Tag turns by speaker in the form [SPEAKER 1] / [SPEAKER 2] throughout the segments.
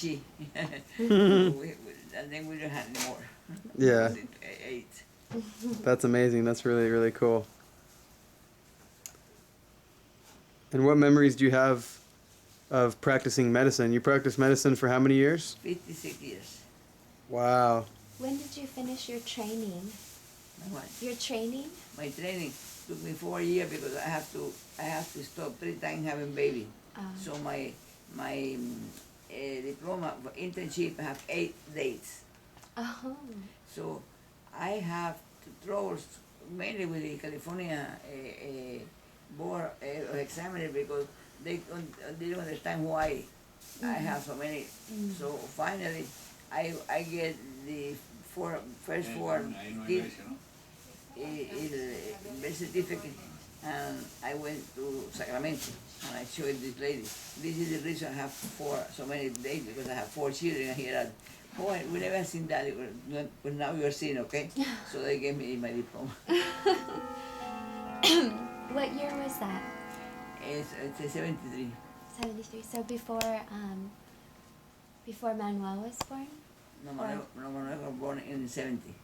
[SPEAKER 1] she. And then we don't have any more.
[SPEAKER 2] Yeah.
[SPEAKER 1] Because it ate.
[SPEAKER 2] That's amazing. That's really, really cool. And what memories do you have of practicing medicine? You practiced medicine for how many years?
[SPEAKER 1] 56 years.
[SPEAKER 2] Wow.
[SPEAKER 3] When did you finish your training?
[SPEAKER 1] My what?
[SPEAKER 3] Your training?
[SPEAKER 1] My training took me 4 years because I have to stop 3 times having baby. So my diploma for internship I have 8 dates.
[SPEAKER 3] Oh.
[SPEAKER 1] So I have troubles mainly with the California board of examiner because they don't understand why I have so many. So finally, I get the first four kids birth certificate, and I went to Sacramento and I showed this lady. This is the reason I have so many days because I have 4 children here. Oh, we never seen that, but now you're seeing, okay? So they gave me my diploma.
[SPEAKER 3] What year was that?
[SPEAKER 1] It's a 73.
[SPEAKER 3] 73. So before Manuel was born?
[SPEAKER 1] No, Manuel was born in 70.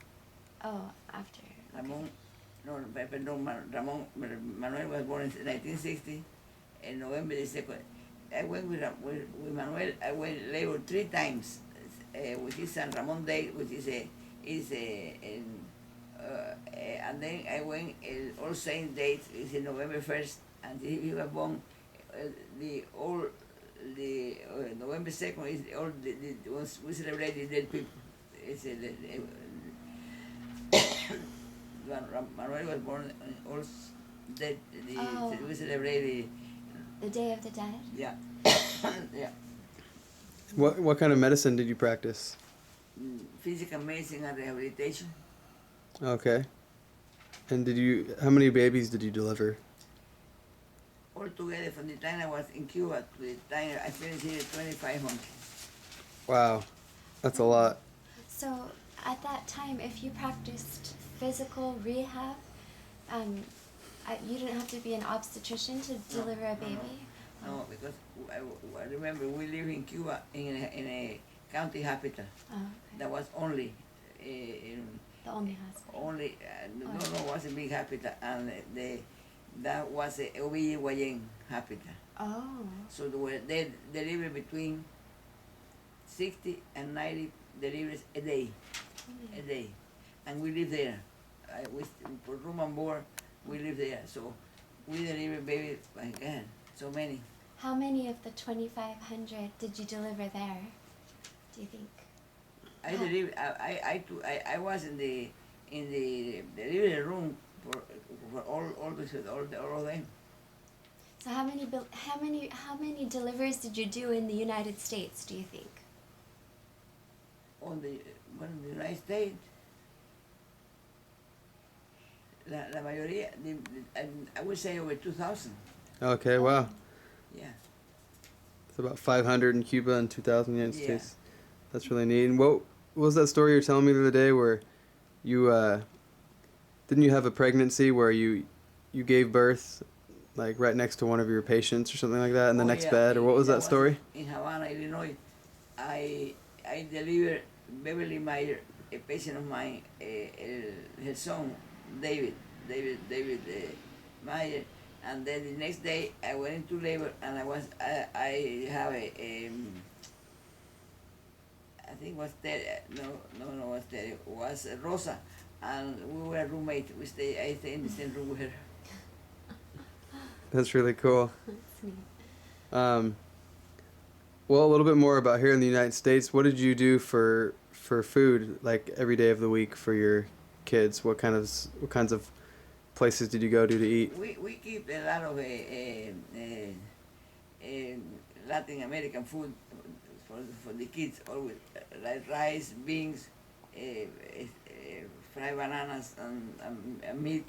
[SPEAKER 3] Oh, after.
[SPEAKER 1] Ramon, no, perdón, Manuel was born in 1960, in November the 2nd. I went with Manuel, I went labor 3 times, which is San Ramon Day, which and then I went All Saints Day, is in November 1st, and he was born November 2nd is all we celebrate the dead people. It's Manuel was born all dead. We celebrate
[SPEAKER 3] the Day of the Dead.
[SPEAKER 1] Yeah. Yeah.
[SPEAKER 2] What kind of medicine did you practice?
[SPEAKER 1] Physical medicine and rehabilitation.
[SPEAKER 2] Okay. And how many babies did you deliver?
[SPEAKER 1] Altogether, from the time I was in Cuba to the time I finished here, 2,500.
[SPEAKER 2] Wow, that's a lot.
[SPEAKER 3] So at that time, if you practiced physical rehab, you didn't have to be an obstetrician to deliver a baby?
[SPEAKER 1] No, because I remember we live in Cuba in a county hospital.
[SPEAKER 3] Oh, okay.
[SPEAKER 1] That was only
[SPEAKER 3] The only hospital.
[SPEAKER 1] No, was a big hospital, and that was a OB-GYN hospital.
[SPEAKER 3] Oh.
[SPEAKER 1] So they deliver between 60 and 90 deliveries a day, and we live there. For room and board, we live there. So we deliver babies, my God, so many.
[SPEAKER 3] How many of the 2,500 did you deliver there, do you think?
[SPEAKER 1] I was in the delivery room for all of them.
[SPEAKER 3] So how many deliveries did you do in the United States, do you think?
[SPEAKER 1] In the United States, la mayoría, I would say over 2,000.
[SPEAKER 2] Okay, wow.
[SPEAKER 1] Yeah.
[SPEAKER 2] It's about 500 in Cuba and 2,000 in the United States. That's really neat. And what was that story you were telling me the other day where you, didn't you have a pregnancy where you gave birth like right next to one of your patients or something like that in the next bed, or what was that story?
[SPEAKER 1] In Havana, Illinois, I delivered Beverly Meyer, a patient of mine, her son, David Meyer, and then the next day I went into labor and I have I think it was Terry, no, was Terry, it was Rosa, and we were roommates. I stayed in the same room with her.
[SPEAKER 2] That's really cool.
[SPEAKER 3] That's neat.
[SPEAKER 2] Well, a little bit more about here in the United States. What did you do for food, like every day of the week for your kids? What kinds of places did you go to eat?
[SPEAKER 1] We keep a lot of Latin American food for the kids, always like rice, beans, fried bananas, and meat.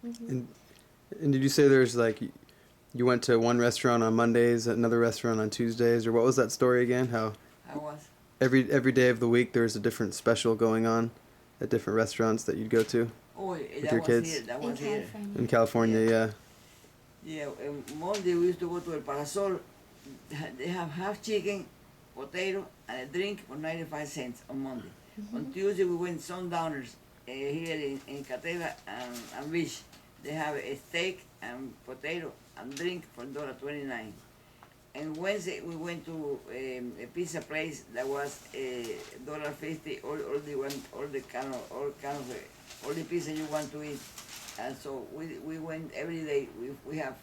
[SPEAKER 3] Mm-hmm.
[SPEAKER 2] And did you say there's like you went to one restaurant on Mondays, another restaurant on Tuesdays, or what was that story again? How
[SPEAKER 1] was
[SPEAKER 2] every day of the week there's a different special going on at different restaurants that you'd go to with your kids?
[SPEAKER 1] That was here.
[SPEAKER 2] In California, yeah.
[SPEAKER 1] Yeah, Monday we used to go to El Parasol. they have half chicken, potato, and a drink for 95 cents on Monday. On Tuesday we went sundowners here in Catela and Beach. They have a steak and potato and drink for $1.29. And Wednesday we went to a pizza place that was $1.50. All the pizza you want to eat. And so we went every day. We have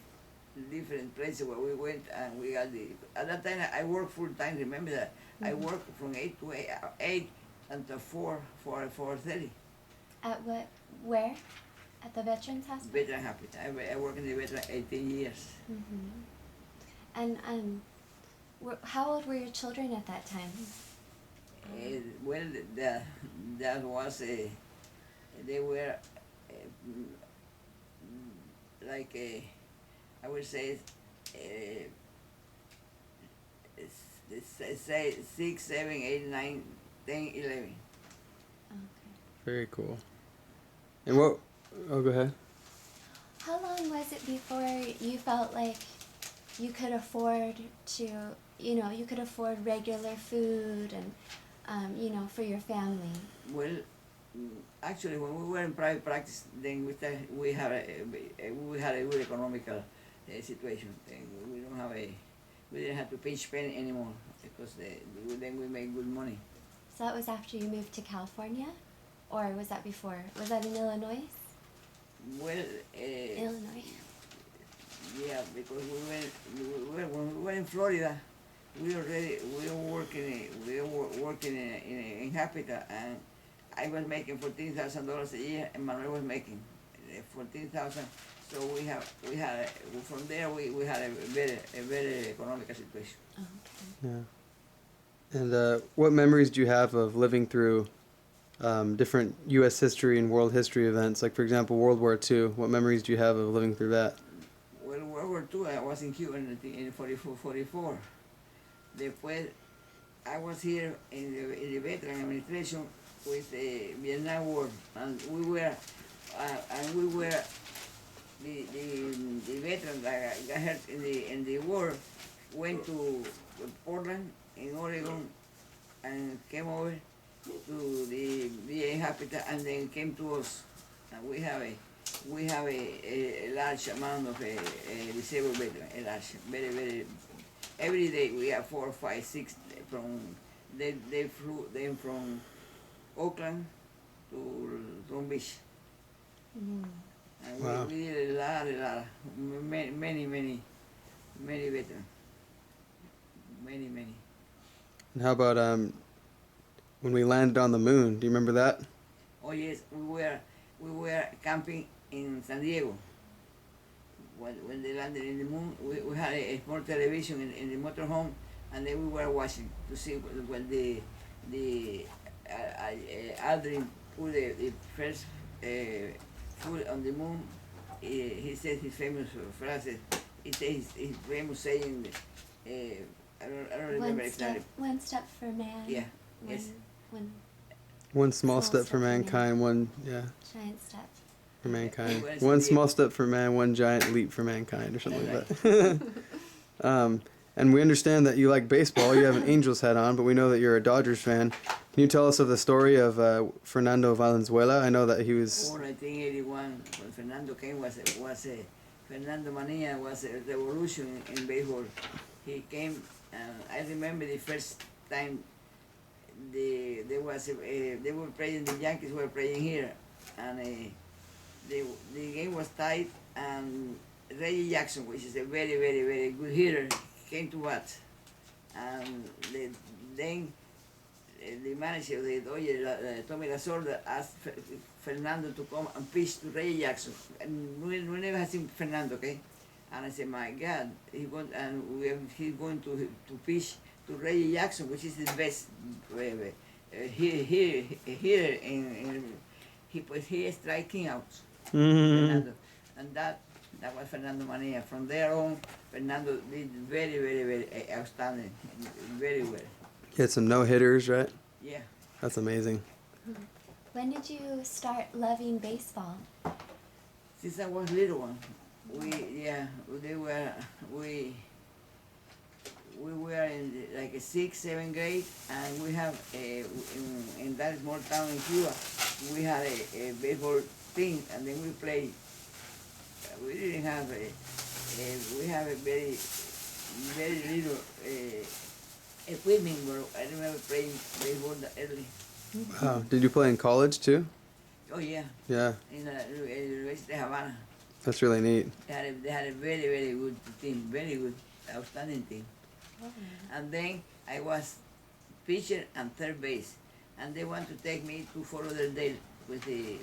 [SPEAKER 1] different places where we went and we got the. At that time I worked full time. Remember that I worked from 8 to 8 until 4:30.
[SPEAKER 3] At what? Where? At the Veterans Hospital?
[SPEAKER 1] Veteran Hospital. I worked in the veteran 18 years.
[SPEAKER 3] And how old were your children at that time?
[SPEAKER 1] Well, that was they were like I would say say 6, 7, 8, 9, 10, 11.
[SPEAKER 3] Okay.
[SPEAKER 2] Very cool. And what? Oh, go ahead.
[SPEAKER 3] How long was it before you felt like you could afford to, you could afford regular food and, for your family?
[SPEAKER 1] Well, actually, when we were in private practice, then we had a good economical situation. We didn't have to pinch penny anymore because then we made good money.
[SPEAKER 3] So that was after you moved to California, or was that before? Was that in Illinois?
[SPEAKER 1] Well,
[SPEAKER 3] Illinois.
[SPEAKER 1] yeah, because when we were in Florida, we were working in Habitat, and I was making $14,000 a year, and Manuel was making $14,000. So we had from there we had a very economical situation.
[SPEAKER 3] Oh, okay.
[SPEAKER 2] Yeah. And what memories do you have of living through different U.S. history and world history events? Like, for example, World War II. What memories do you have of living through that?
[SPEAKER 1] Well, World War II, I was in Cuba in 44. Después, I was here in the veteran administration with the Vietnam War, and we were the veterans that got hurt in the war went to Portland in Oregon and came over to the VA Habitat and then came to us. And we have a large amount of disabled veterans, a large, very. Every day we have 4, 5, 6 they flew them from Oakland to Long Beach. And
[SPEAKER 2] Wow.
[SPEAKER 1] we did a lot, many veterans. Many.
[SPEAKER 2] And how about when we landed on the moon? Do you remember that?
[SPEAKER 1] Oh yes, we were camping in San Diego. When they landed in the moon, we had a small television in the motorhome, and then we were watching to see when the Aldrin put the first foot on the moon. He said his famous phrase. He said his famous saying. I don't remember exactly.
[SPEAKER 3] One step for man.
[SPEAKER 1] Yeah. Yes.
[SPEAKER 2] One small step for mankind, one
[SPEAKER 3] Giant step
[SPEAKER 2] for mankind.
[SPEAKER 1] Where's
[SPEAKER 2] One
[SPEAKER 1] the-
[SPEAKER 2] small step for man, one giant leap for mankind, or something like that. And we understand that you like baseball. You have an Angels hat on, but we know that you're a Dodgers fan. Can you tell us of the story of Fernando Valenzuela? I know that he was.
[SPEAKER 1] 1981, when Fernando came, Fernando Mania was a revolution in baseball. He came, I remember the first time they were playing, the Yankees were playing here, and the game was tight, and Reggie Jackson, which is a very good hitter, came to bat, and then the manager of the Dodgers, Tommy Lasorda, asked Fernando to come and pitch to Reggie Jackson. And we never had seen Fernando, okay? And I said, my God, he's going to pitch to Reggie Jackson, which is the best here he is striking out. Fernando. And that was Fernando Mania. From there on, Fernando did very outstanding, very well.
[SPEAKER 2] He had some no-hitters, right?
[SPEAKER 1] Yeah.
[SPEAKER 2] That's amazing.
[SPEAKER 3] When did you start loving baseball?
[SPEAKER 1] Since I was little one, we were in like a 6th, 7th grade, and we have in that small town in Cuba, we had a baseball team, and then we played. We didn't have we have a very little equipment, but I remember playing baseball that early.
[SPEAKER 2] Wow. Did you play in college too?
[SPEAKER 1] Oh yeah,
[SPEAKER 2] Yeah.
[SPEAKER 1] in the University of Havana.
[SPEAKER 2] That's really neat.
[SPEAKER 1] They had a very good team, very good, outstanding team.
[SPEAKER 3] Oh.
[SPEAKER 1] And then I was pitcher and third base, and they want to take me to Fort Lauderdale with the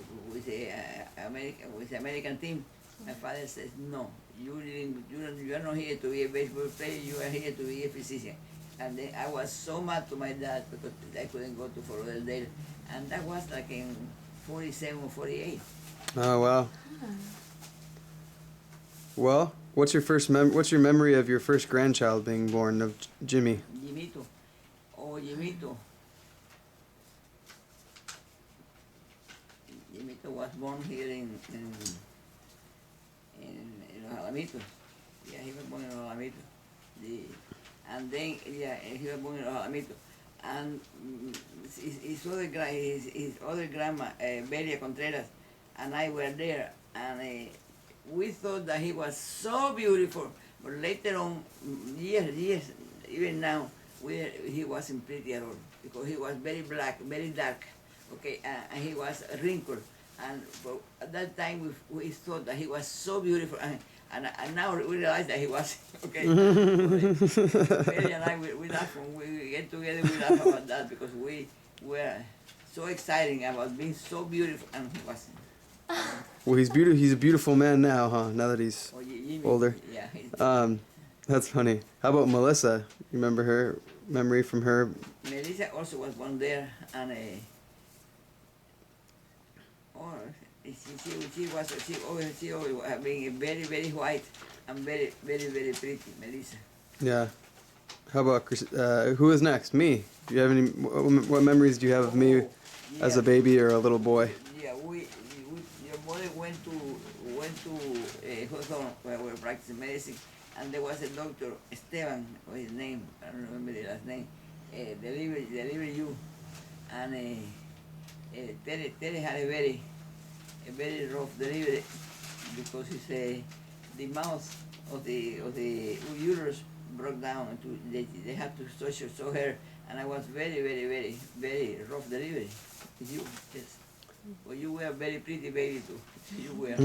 [SPEAKER 1] American team. My father says, no, you are not here to be a baseball player. You are here to be a physician. And then I was so mad to my dad because I couldn't go to Fort Lauderdale, and that was like in 47 or 48.
[SPEAKER 2] Oh wow.
[SPEAKER 3] Huh.
[SPEAKER 2] Well, what's your memory of your first grandchild being born, of Jimmy?
[SPEAKER 1] Jimito. Oh, Jimito. Jimito was born here in Los Alamitos. Yeah, he was born in Los Alamitos. And then, yeah, he was born in Los Alamitos. And his other grandma, Belia Contreras, and I were there. And we thought that he was so beautiful. But later on, years, even now, he wasn't pretty at all. Because he was very black, very dark. Okay, and he was wrinkled. And but at that time, we thought that he was so beautiful. And now we realize that he was, okay. Mary and I, we laugh when we get together, we laugh about that because we were so excited about being so beautiful, and he wasn't.
[SPEAKER 2] Well, he's beautiful. He's a beautiful man now, huh? Now that he's older.
[SPEAKER 1] Yeah.
[SPEAKER 2] That's funny. How about Melissa? You remember her memory from her?
[SPEAKER 1] Melissa also was born there, and she always being very white and very pretty, Melissa.
[SPEAKER 2] Yeah. How about who is next? Me. Do you have any? What memories do you have of me as a baby or a little boy?
[SPEAKER 1] Yeah, your mother went to Hawthorne where we were practicing medicine, and there was a doctor, Esteban, was his name. I don't remember the last name. Delivered you, and Terry had a very rough delivery because he said the mouth of the uterus broke down. They had to sew her, and I was very rough delivery. You, yes. Well, you were a very pretty baby too. You were.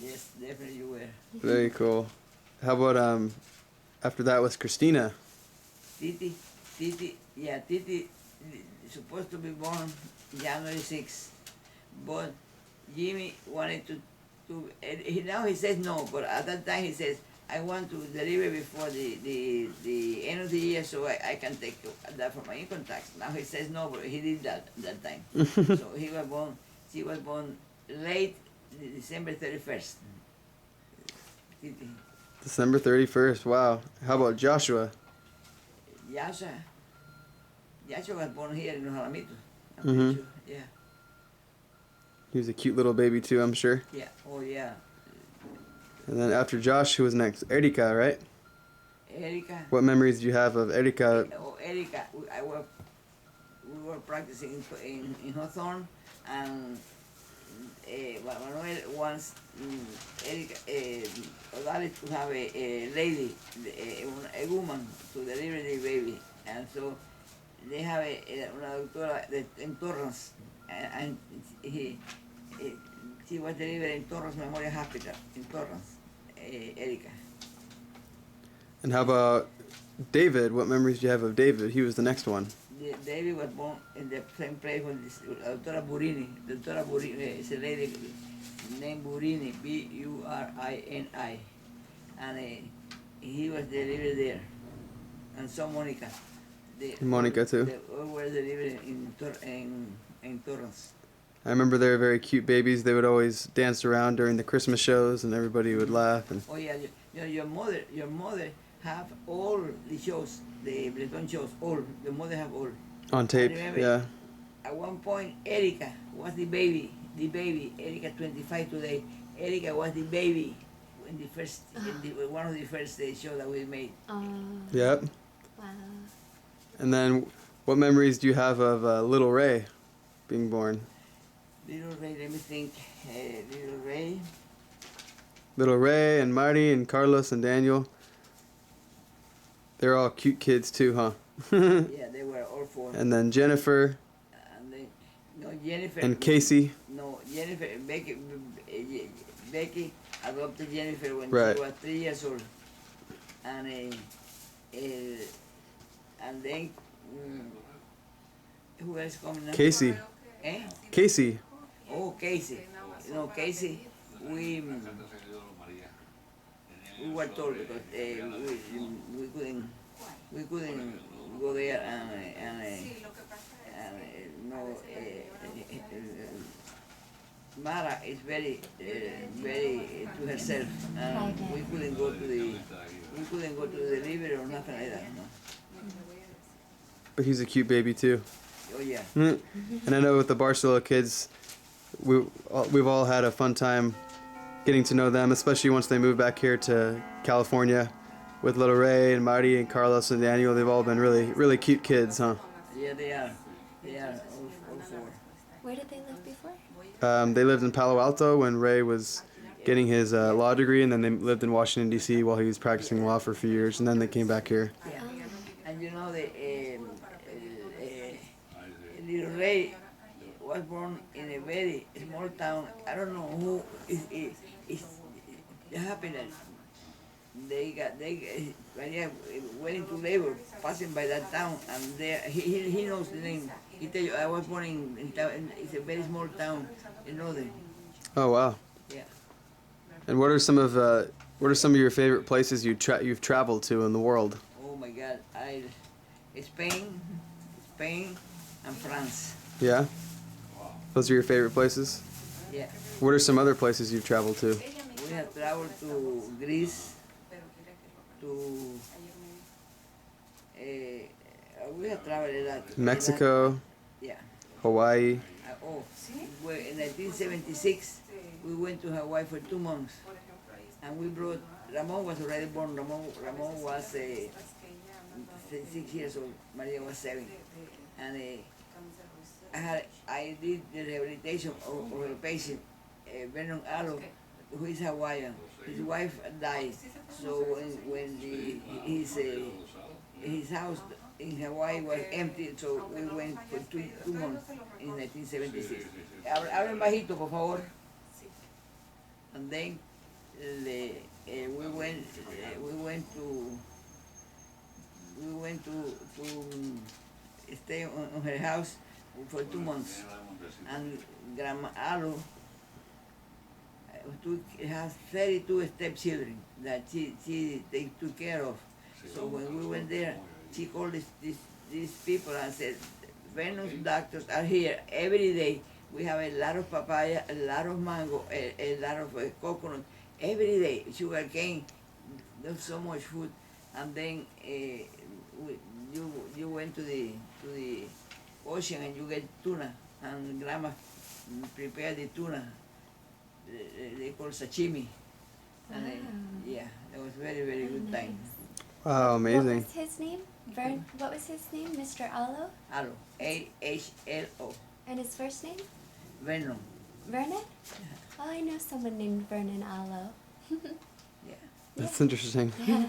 [SPEAKER 1] Yes, definitely you were.
[SPEAKER 2] Very cool. How about after that was Christina?
[SPEAKER 1] Titi, supposed to be born January 6th, but Jimmy wanted to now he says no, but at that time he says, I want to deliver before the end of the year so I can take that for my income tax. Now he says no, but he did that time. So she was born late December 31st.
[SPEAKER 2] December 31st. Wow. How about Joshua?
[SPEAKER 1] Joshua was born here in Los Alamitos. I'm
[SPEAKER 2] Mhm.
[SPEAKER 1] pretty sure. Yeah.
[SPEAKER 2] He was a cute little baby too, I'm sure.
[SPEAKER 1] Yeah. Oh yeah.
[SPEAKER 2] And then after Josh, who was next? Erika, right?
[SPEAKER 1] Erika.
[SPEAKER 2] What memories do you have of Erika?
[SPEAKER 1] Oh, Erika. We were practicing in Hawthorne, and Manuel wants Erika Odales to have a lady, a woman to deliver the baby, and so they have una doctora in Torrance, and she was delivered in Torrance Memorial Hospital in Torrance, Erika.
[SPEAKER 2] And how about David? What memories do you have of David? He was the next one.
[SPEAKER 1] David was born in the same place with this Doctora Burini. Doctora Burini is a lady named Burini, Burini, and he was delivered there. And so Monica.
[SPEAKER 2] Monica too.
[SPEAKER 1] They all were delivered in Torrance.
[SPEAKER 2] I remember they were very cute babies. They would always dance around during the Christmas shows, and everybody would laugh. And
[SPEAKER 1] oh yeah, your mother have all the shows, the Breton shows, all. Your mother have all.
[SPEAKER 2] on tape, yeah.
[SPEAKER 1] At one point, Erika was the baby. Erika 25 today. Erika was the baby in the first, one of the first show that we made.
[SPEAKER 3] Oh.
[SPEAKER 2] Yep.
[SPEAKER 3] Wow.
[SPEAKER 2] And then, what memories do you have of little Ray being born?
[SPEAKER 1] Little Ray, let me think. Little Ray.
[SPEAKER 2] Little Ray and Marty and Carlos and Daniel. They're all cute kids too, huh?
[SPEAKER 1] Yeah, they were all four.
[SPEAKER 2] And then Jennifer
[SPEAKER 1] And then, no, Jennifer.
[SPEAKER 2] and Casey.
[SPEAKER 1] No, Jennifer, Becky adopted Jennifer when
[SPEAKER 2] Right.
[SPEAKER 1] she was 3 years old. And and then, who else coming now?
[SPEAKER 2] Casey.
[SPEAKER 1] Eh?
[SPEAKER 2] Casey.
[SPEAKER 1] Oh, Casey. You know, Casey, we were told because we couldn't go there and no, Mara is very to herself, and we couldn't go to the delivery or nothing like that. No.
[SPEAKER 2] But he's a cute baby too.
[SPEAKER 1] Oh yeah.
[SPEAKER 2] And I know with the Barcelona kids, we've all had a fun time getting to know them, especially once they moved back here to California with little Ray and Marty and Carlos and Daniel. They've all been really, really cute kids, huh?
[SPEAKER 1] Yeah, they are. They are all four.
[SPEAKER 3] Where did they live before?
[SPEAKER 2] They lived in Palo Alto when Ray was getting his law degree, and then they lived in Washington, D.C. while he was practicing law for a few years, and then they came back here.
[SPEAKER 1] Yeah. And you know, little Ray was born in a very small town. I don't know who it happened that they Maria went into labor passing by that town, and there he knows the name. He tell you I was born in town. It's a very small town in northern.
[SPEAKER 2] Oh wow!
[SPEAKER 1] Yeah.
[SPEAKER 2] And what are some of your favorite places you've traveled to in the world?
[SPEAKER 1] Oh my God! Spain, and France.
[SPEAKER 2] Yeah, those are your favorite places.
[SPEAKER 1] Yeah.
[SPEAKER 2] What are some other places you've traveled to?
[SPEAKER 1] We have traveled to Greece, to we have traveled a lot.
[SPEAKER 2] Mexico,
[SPEAKER 1] Yeah.
[SPEAKER 2] Hawaii.
[SPEAKER 1] In 1976, we went to Hawaii for 2 months, and we brought. Ramon was already born. Ramon was 6 years old. Maria was 7, and I did the rehabilitation of a patient, Vernon Alo, who is Hawaiian. His wife died, so when his house in Hawaii was empty, so we went for two months in 1976. Hablen bajito, por favor. And then we went to stay on her house for 2 months, and Grandma Alu has 32 stepchildren that she took care of. So when we went there, she called these people and said, Venus doctors are here every day. We have a lot of papaya, a lot of mango, a lot of coconut every day, sugar cane. There's so much food. And then you went to the ocean and you get tuna, and Grandma prepared the tuna. They call sashimi. And yeah, it was very, very good time.
[SPEAKER 2] Wow, amazing.
[SPEAKER 3] What was his name? What was his name? Mr. Alo?
[SPEAKER 1] Alo, A-H-L-O.
[SPEAKER 3] And his first name?
[SPEAKER 1] Vernon.
[SPEAKER 3] Vernon? Oh, I know someone named Vernon Alo.
[SPEAKER 1] Yeah.
[SPEAKER 2] That's interesting.
[SPEAKER 3] Yeah.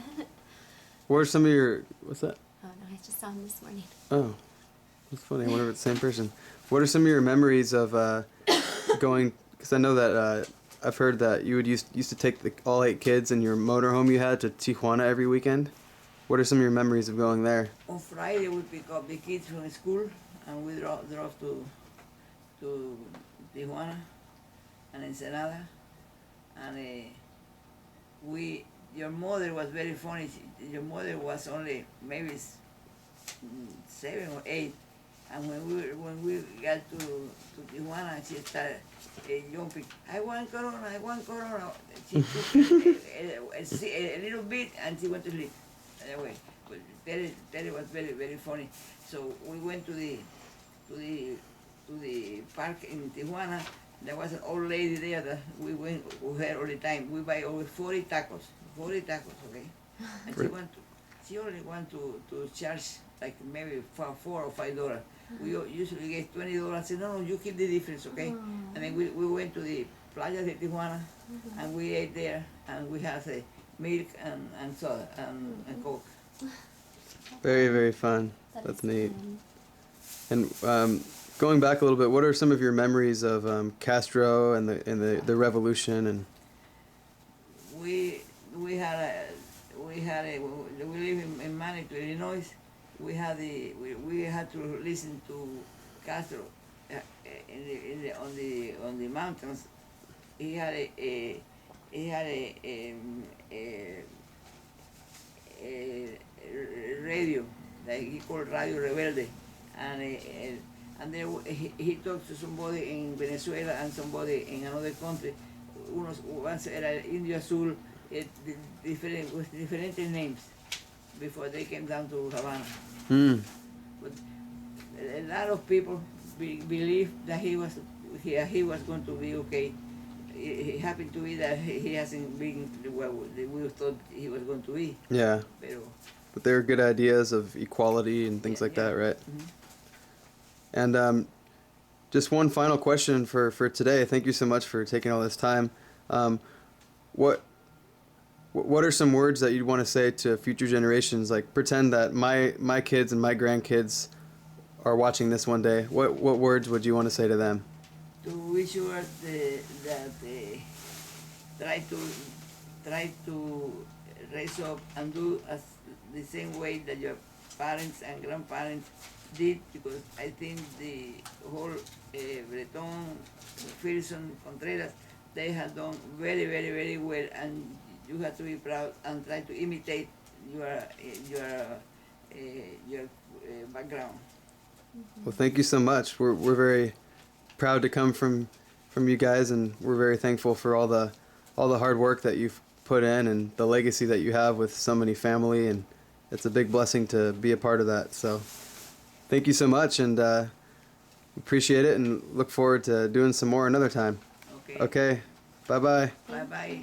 [SPEAKER 2] What are some of your... What's that?
[SPEAKER 3] Oh, no, I just saw him this morning.
[SPEAKER 2] Oh, that's funny. I wonder if it's the same person. What are some of your memories of going... Because I know that I've heard that you used to take all 8 kids in your motorhome you had to Tijuana every weekend. What are some of your memories of going there?
[SPEAKER 1] On Friday, we pick up the kids from school, and we drove to Tijuana and Ensenada. And your mother was very funny. Your mother was only maybe 7 or 8. And when we got to Tijuana, she started jumping. I want Corona. She took a little bit, and she went to sleep. Anyway, but Terry was very, very funny. So we went to the park in Tijuana, There was an old lady there that we went with her all the time. We buy over 40 tacos, okay? And she only want to charge like maybe for $4 or $5. We usually get $20. I said, no, you keep the difference, okay? And then we went to the Playa de Tijuana, and we ate there, and we had milk and soda and Coke.
[SPEAKER 2] Very, very fun.
[SPEAKER 3] That
[SPEAKER 2] That's
[SPEAKER 3] is
[SPEAKER 2] neat.
[SPEAKER 3] fun.
[SPEAKER 2] And going back a little bit, what are some of your memories of Castro and the revolution? And
[SPEAKER 1] We we live in Manitou, Illinois. We had to listen to Castro on the mountains. He had a radio that he called Radio Rebelde, and there he talked to somebody in Venezuela and somebody in another country. Once era Indio Azul, with different names before they came down to Havana. But a lot of people believe that he was going to be okay. It happened to be that he hasn't been what we thought he was going to be.
[SPEAKER 2] yeah, but there are good ideas of equality and things like that, right?
[SPEAKER 1] Mm-hmm.
[SPEAKER 2] And just one final question for today. Thank you so much for taking all this time. What are some words that you'd want to say to future generations? Like, pretend that my kids and my grandkids are watching this one day. What words would you want to say to them?
[SPEAKER 1] To be sure that try to raise up and do as the same way that your parents and grandparents did, because I think the whole Breton, Filson, Contreras, they have done very, very, very well, and you have to be proud and try to imitate your background.
[SPEAKER 2] Well, thank you so much. We're very proud to come from you guys, and we're very thankful for all the hard work that you've put in and the legacy that you have with so many family, and it's a big blessing to be a part of that. So thank you so much, and appreciate it, and look forward to doing some more another time.
[SPEAKER 1] Okay.
[SPEAKER 2] Okay, bye-bye.
[SPEAKER 1] Bye bye.